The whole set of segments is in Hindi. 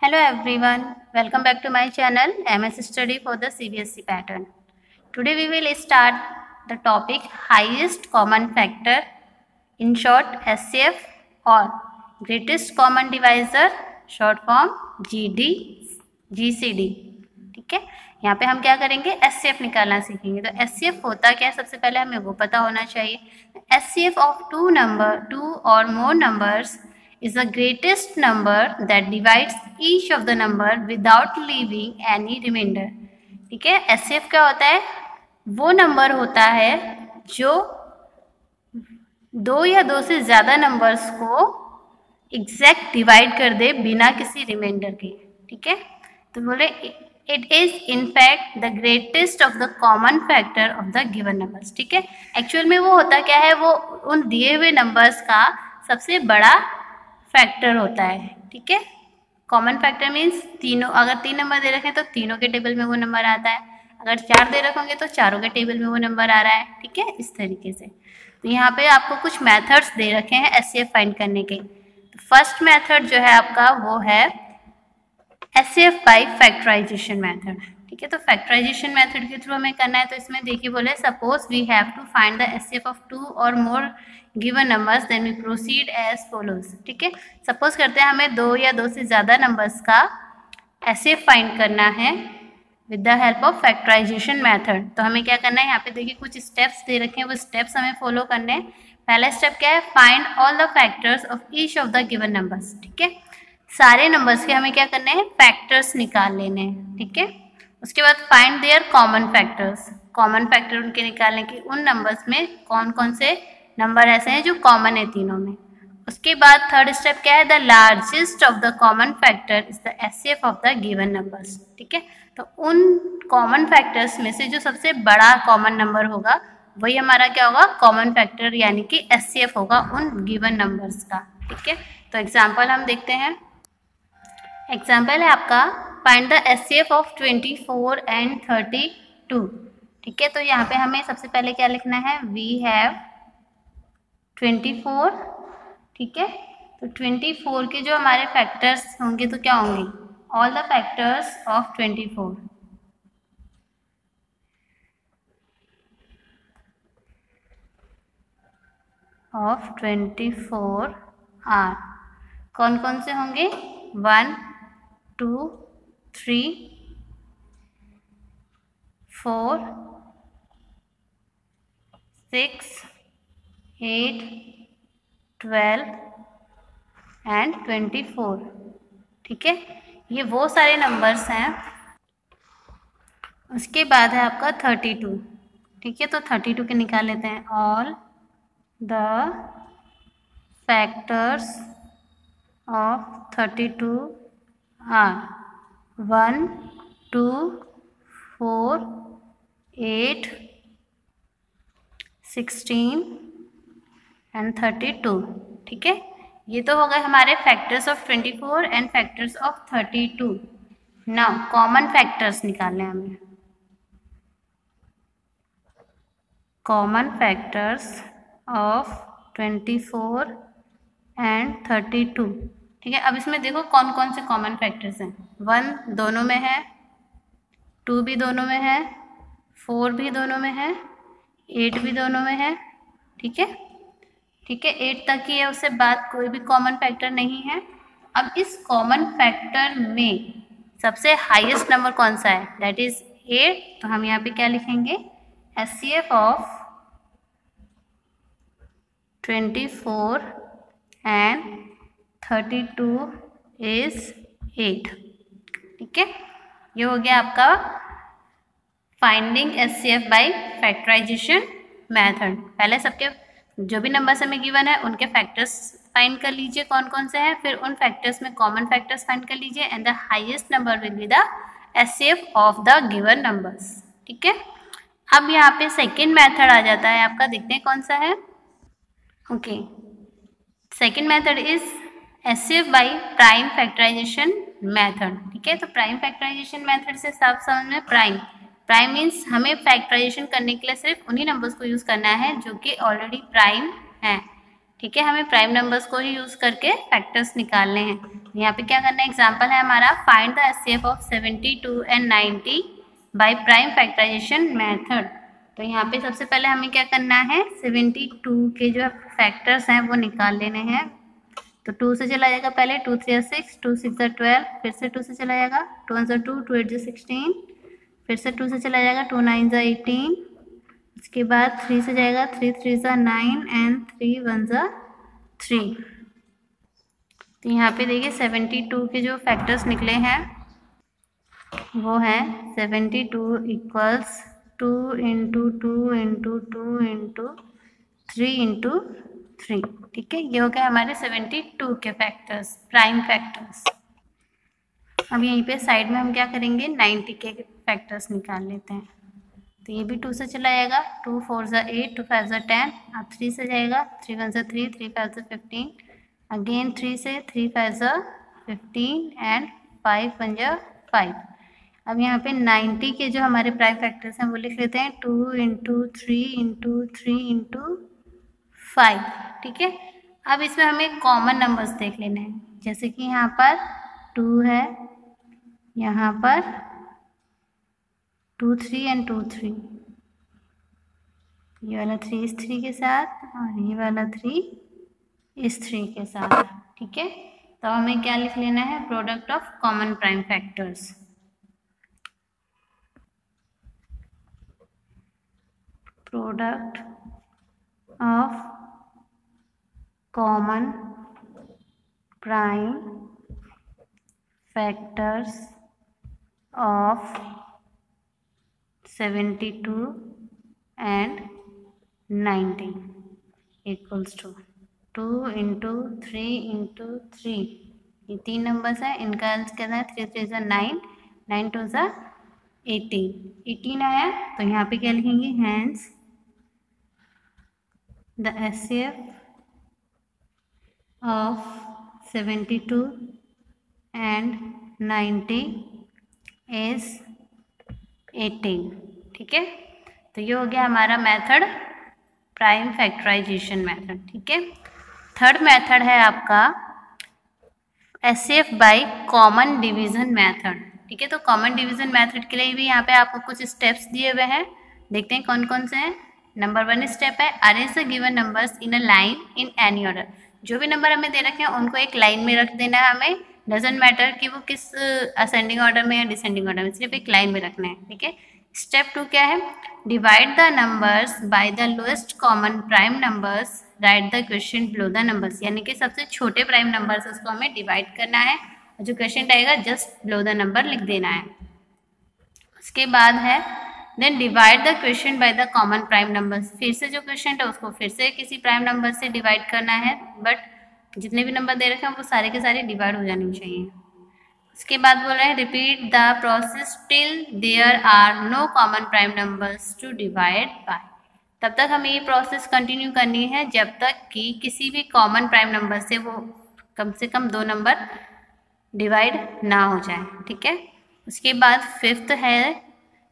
Hello everyone, welcome back to my channel MS Study for the CBSE pattern. Today we will start the topic highest common factor, in short HCF or greatest common divisor, short form GCD. ठीक है, यहाँ पे हम क्या करेंगे HCF निकालना सीखेंगे। तो HCF होता क्या है, सबसे पहले हमें वो पता होना चाहिए। HCF of two or more numbers is the greatest number that divides each of the number without leaving any remainder. ठीक है, HCF क्या होता है, वो नंबर होता है जो दो या दो से ज्यादा नंबर्स को एग्जैक्ट डिवाइड कर दे बिना किसी रिमाइंडर के। ठीक है, तो बोले it is in fact the greatest of the common factor of the given numbers. ठीक है, एक्चुअल में वो होता क्या है, वो उन दिए हुए नंबर्स का सबसे बड़ा फैक्टर होता है। ठीक है, कॉमन फैक्टर मीन्स तीनों, अगर 3 नंबर दे रखे हैं तो तीनों के टेबल में वो नंबर आता है, अगर 4 दे रखे होंगे तो चारों के टेबल में वो नंबर आ रहा है। ठीक है, इस तरीके से। तो यहाँ पे आपको कुछ मेथड्स दे रखे हैं HCF फाइंड करने के। तो फर्स्ट मेथड जो है आपका वो है HCF बाय फैक्टराइजेशन मेथड। ठीक है, तो फैक्टराइजेशन मेथड के थ्रू हमें करना है। तो इसमें देखिए बोले suppose we have to find the HCF of 2 और more given numbers then we proceed as follows. ठीक है, सपोज करते हैं हमें 2 या 2 से ज़्यादा नंबर्स का HCF फाइंड करना है with the help of factorization method. तो हमें क्या करना है, यहाँ पे देखिए कुछ स्टेप्स दे रखे हैं, वो स्टेप्स हमें फॉलो करने हैं। पहला स्टेप क्या है, find all the factors of each of the given numbers. ठीक है, सारे नंबर्स के हमें क्या करने हैं, फैक्टर्स निकाल लेने हैं। ठीक है, उसके बाद find their common factors, common factor उनके निकालने की उन नंबर्स में कौन कौन से नंबर ऐसे हैं जो कॉमन है तीनों में। उसके बाद थर्ड स्टेप क्या है, the largest of the common factor is the HCF of the given numbers. ठीक है, तो उन कॉमन फैक्टर्स में से जो सबसे बड़ा कॉमन नंबर होगा वही हमारा क्या होगा, कॉमन फैक्टर यानी कि HCF होगा उन गिवन नंबर्स का। ठीक है, तो एग्जाम्पल हम देखते हैं। एग्जाम्पल है आपका find the HCF of 24 and 32। ठीक है, तो यहाँ पे हमें सबसे पहले क्या लिखना है, वी हैव 24। ठीक है, तो 24 के जो हमारे फैक्टर्स होंगे तो क्या होंगे, all the factors of 24। Of 24 are कौन कौन से होंगे, 1 2 3 4 6 8 12 एंड 24। ठीक है, ये वो सारे नंबर्स हैं। उसके बाद है आपका 32। ठीक है, तो 32 के निकाल लेते हैं। All the factors of 32 are 1 2 4 8 16 and 32। ठीक है, ये तो हो गए हमारे factors of 24 and factors of 32। Now common factors निकालने हैं हमें, कॉमन फैक्टर्स ऑफ 24 एंड 32। ठीक है, अब इसमें देखो कौन कौन से कॉमन फैक्टर्स हैं। 1 दोनों में है, 2 भी दोनों में है, 4 भी दोनों में है, 8 भी दोनों में है। ठीक है, ठीक है, 8 तक ही है, उससे बाद कोई भी कॉमन फैक्टर नहीं है। अब इस कॉमन फैक्टर में सबसे हाईएस्ट नंबर कौन सा है, दैट इज 8। तो हम यहाँ पे क्या लिखेंगे, HCF ऑफ 24 एंड 32 इज 8। ठीक है, ये हो गया आपका finding HCF by factorization method. पहले सबके जो भी नंबर्स हमें गिवन है उनके फैक्टर्स फाइंड कर लीजिए कौन कौन से हैं, फिर उन फैक्टर्स में कॉमन फैक्टर्स फाइंड कर लीजिए and the highest number will be the HCF of the given numbers. ठीक है, अब यहाँ पे सेकेंड मेथड आ जाता है आपका, देखते हैं कौन सा है। Okay, second method is HCF by prime factorization method. ठीक है, तो प्राइम फैक्टराइजेशन मेथड से साफ समझ में, प्राइम मीन्स हमें फैक्टराइजेशन करने के लिए सिर्फ उन्हीं नंबर्स को यूज़ करना है जो कि ऑलरेडी प्राइम हैं। ठीक है, हमें प्राइम नंबर्स को ही यूज़ करके फैक्टर्स निकालने हैं। यहाँ पे क्या करना है, एग्जाम्पल है हमारा find the HCF of 72 and 90 by prime factorization method. तो यहाँ पे सबसे पहले हमें क्या करना है, 72 के जो फैक्टर्स हैं वो निकाल लेने हैं। तो 2 से चला जाएगा पहले, 2 3 6, 2 6 12, फिर से 2 से चला जाएगा, 2 1 2, 2 8 16, फिर से 2 से चला जाएगा, 2 9 18, उसके बाद 3 से जाएगा, 3 3 9 एंड 3 1 3। तो यहाँ पे देखिए 72 के जो फैक्टर्स निकले हैं वो हैं 72 equals 2 into 2 into 2 into 3 into 3। ठीक है, ये हो गया हमारे 72 के फैक्टर्स, प्राइम फैक्टर्स। अब यहीं पे साइड में हम क्या करेंगे, 90 के फैक्टर्स निकाल लेते हैं। तो ये भी 2 से चला जाएगा, 2 4 8, 2 5 10, अब 3 से जाएगा, 3 1 3, 3 5 15, अगेन 3 से, 3 5 15 एंड 5 1 5। अब यहाँ पे 90 के जो हमारे प्राइम फैक्टर्स हैं वो लिख लेते हैं, 2 इंटू 3 इंटू 3 इंटू 5। ठीक है, अब इसमें हमें कॉमन नंबर्स देख लेने हैं, जैसे कि यहाँ पर 2 है, यहाँ पर 2 3 एंड 2 3, ये वाला 3 इस 3 के साथ और ये वाला 3 इस 3 के साथ। ठीक है, तो हमें क्या लिख लेना है, product of common prime factors. Product of common prime factors of 72 and 90 equals to 2 into 3 into 3। ये 3 नंबर्स हैं, इनका आंसर क्या है, 3 3 9, 9 2 18, 18 आया। तो यहाँ पे क्या लिखेंगे, hence the HCF of 72 and 90 is 18। ठीक है, तो ये हो गया हमारा मेथड, प्राइम फैक्टराइजेशन मेथड। ठीक है, थर्ड मेथड है आपका HCF by common division method. ठीक है, तो कॉमन डिवीजन मेथड के लिए भी यहाँ पे आपको कुछ स्टेप्स दिए हुए हैं, देखते हैं कौन कौन से हैं। नंबर 1 स्टेप है, arrange the given numbers in a line in any order. जो भी नंबर हमें दे रखे हैं उनको एक लाइन में रख देना है, हमें डजेंट मैटर कि वो किस असेंडिंग ऑर्डर में या डिसेंडिंग ऑर्डर में, सिर्फ एक लाइन में रखना है। ठीक है, स्टेप 2 क्या है, divide the numbers by the lowest common prime numbers, right the question below the numbers. यानी कि सबसे छोटे प्राइम नंबर्स उसको हमें डिवाइड करना है और जो क्वेश्चन आएगा जस्ट बिलो द नंबर लिख देना है। उसके बाद है then divide the question by the common prime numbers. फिर से जो क्वेश्चन है उसको फिर से किसी प्राइम नंबर से डिवाइड करना है, बट जितने भी नंबर दे रखे हैं वो सारे के सारे डिवाइड हो जाने चाहिए। उसके बाद बोल रहे हैं repeat the process till there are no common prime numbers to divide by. तब तक हमें ये प्रोसेस कंटिन्यू करनी है जब तक कि किसी भी कॉमन प्राइम नंबर से वो कम से कम 2 नंबर डिवाइड ना हो जाए। ठीक है, उसके बाद फिफ्थ है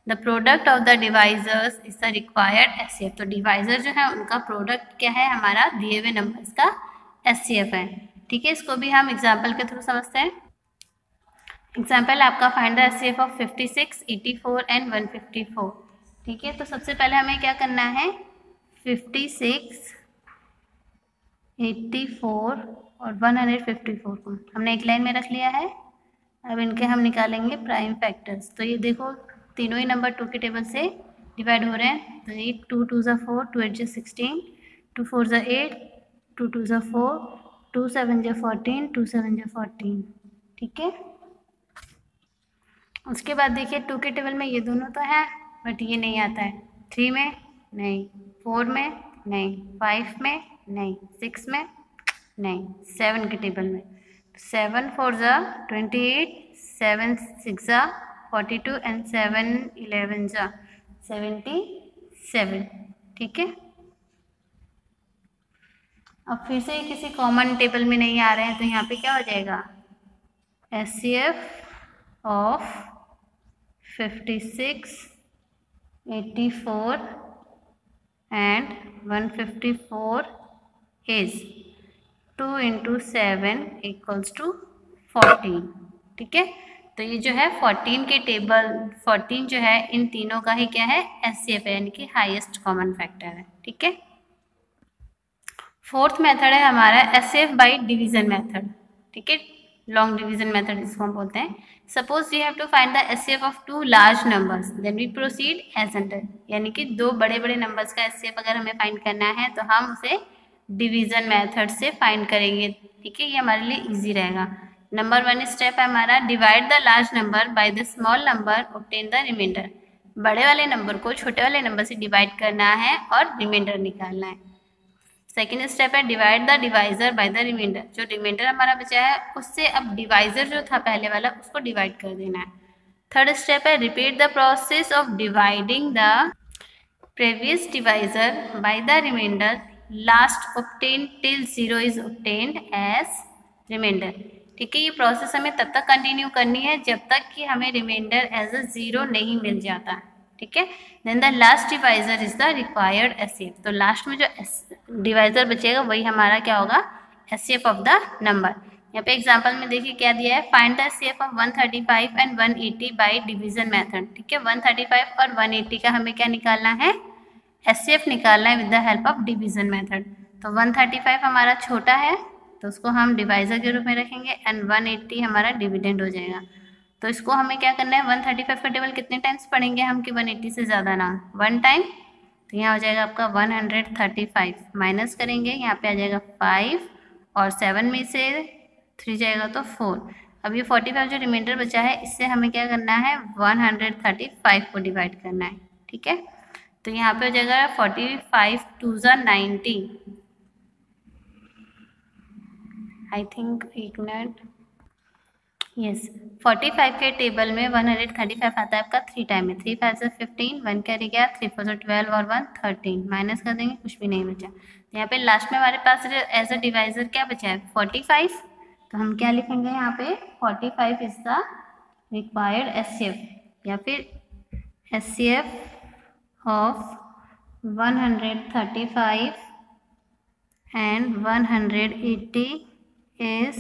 the product of the divisors is the required HCF. तो डिवाइजर जो है उनका प्रोडक्ट क्या है, हमारा दिए हुए नंबर्स का एचसीएफ है। ठीक है, इसको भी हम एग्जाम्पल के थ्रू समझते हैं। एग्जाम्पल आपका find the HCF of 56, 84 and 154। ठीक है, तो सबसे पहले हमें क्या करना है, 56, 84 और 154 को हमने एक लाइन में रख लिया है। अब इनके हम निकालेंगे प्राइम फैक्टर्स। तो ये देखो तीनों ही नंबर 2 के टेबल से डिवाइड हो रहे हैं। तो ये 2 2 4, 2 8 16, 2 4 8, 2 2 4, 2 7 14, 2 7 14। ठीक है, उसके बाद देखिए 2 के टेबल में ये दोनों तो हैं बट ये नहीं आता है, 3 में नहीं, 4 में नहीं, 5 में नहीं, 6 में नहीं, 7 के टेबल में 7 4 28, 7 6 42 एंड 7 11 77। ठीक है, अब फिर से किसी कॉमन टेबल में नहीं आ रहे हैं तो यहाँ पे क्या हो जाएगा, HCF of 56, 84 and 154 is 2 into 7 equals to 14। ठीक है, तो ये जो है 14 के टेबल 14 जो है इन तीनों का ही क्या है, एचसीएफ है, यानी कि हाईएस्ट कॉमन फैक्टर है। ठीक है, फोर्थ मेथड है हमारा एचसीएफ बाय डिवीजन मेथड। ठीक है, लॉन्ग डिवीजन मेथड जिसको हम बोलते हैं। Suppose we have to find the HCF of two large numbers, then we proceed as under, यानी कि दो बड़े बड़े नंबर्स का एचसीएफ अगर हमें फाइंड करना है तो हम उसे डिवीजन मेथड से फाइंड करेंगे। ठीक है, ये हमारे लिए इजी रहेगा। नंबर 1 स्टेप है हमारा, divide the large number by the small number, obtain the remainder. बड़े वाले नंबर को छोटे वाले नंबर से डिवाइड करना है और रिमाइंडर निकालना है। सेकेंड स्टेप है, divide the divisor by the remainder. जो रिमाइंडर हमारा बचा है उससे अब डिवाइजर जो था पहले वाला उसको डिवाइड कर देना है। थर्ड स्टेप है, repeat the process of dividing the previous divisor by the remainder, last obtain till 0 is obtained as remainder. ठीक है, ये प्रोसेस हमें तब तक कंटिन्यू करनी है जब तक कि हमें रिमाइंडर एज अ 0 नहीं मिल जाता। ठीक है, then the last divisor is the required HCF. तो लास्ट में जो डिवाइजर बचेगा वही हमारा क्या होगा, एचसीएफ ऑफ द नंबर। यहाँ पे एग्जांपल में देखिए क्या दिया है, find the HCF of 135 and 180 by division method. ठीक है, 135 और 180 का हमें क्या निकालना है, एचसीएफ निकालना है with the help of division method. तो 135 हमारा छोटा है तो उसको हम डिवाइजर के रूप में रखेंगे एंड 180 हमारा डिविडेंड हो जाएगा। तो इसको हमें क्या करना है, 135 का टेबल कितने टाइम्स पढ़ेंगे हम कि 180 से ज़्यादा ना, 1 टाइम। तो यहाँ हो जाएगा आपका 135, माइनस करेंगे यहाँ पे आ जाएगा 5 और 7 में से 3 जाएगा तो 4। अब ये 45 जो रिमाइंडर बचा है इससे हमें क्या करना है, 135 को डिवाइड करना है। ठीक है, तो यहाँ पे हो जाएगा 45 2 ज़ा 90। आई थिंक एक मिनट, यस 45 के टेबल में 135 आता है आपका 3 टाइम में, 3 5 से 15, 1 कैरी गया, 3 4 से 12 और 1 13, माइनस कर देंगे कुछ भी नहीं बचा। तो यहाँ पे लास्ट में हमारे पास एज अ डिवाइजर क्या बचा है, 45। तो हम क्या लिखेंगे यहाँ पे, 45 इज द रिक्वायर्ड एचसीएफ या फिर एचसीएफ ऑफ 135 एंड 180 इज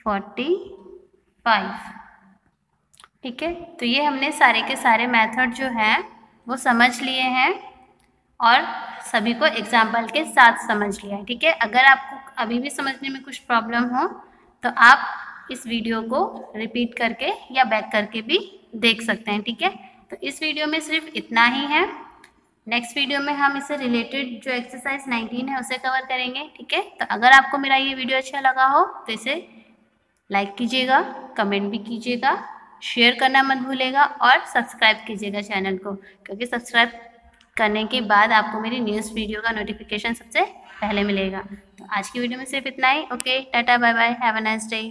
45। ठीक है, तो ये हमने सारे के सारे मेथड जो हैं वो समझ लिए हैं और सभी को एग्जाम्पल के साथ समझ लिया है। ठीक है, अगर आपको अभी भी समझने में कुछ प्रॉब्लम हो तो आप इस वीडियो को रिपीट करके या बैक करके भी देख सकते हैं। ठीक है, तो इस वीडियो में सिर्फ इतना ही है। नेक्स्ट वीडियो में हम इससे रिलेटेड जो एक्सरसाइज 19 है उसे कवर करेंगे। ठीक है, तो अगर आपको मेरा ये वीडियो अच्छा लगा हो तो इसे लाइक कीजिएगा, कमेंट भी कीजिएगा, शेयर करना मत भूलेगा और सब्सक्राइब कीजिएगा चैनल को, क्योंकि सब्सक्राइब करने के बाद आपको मेरी न्यूज़ वीडियो का नोटिफिकेशन सबसे पहले मिलेगा। तो आज की वीडियो में सिर्फ इतना ही। Okay, tata bye bye, have a nice day.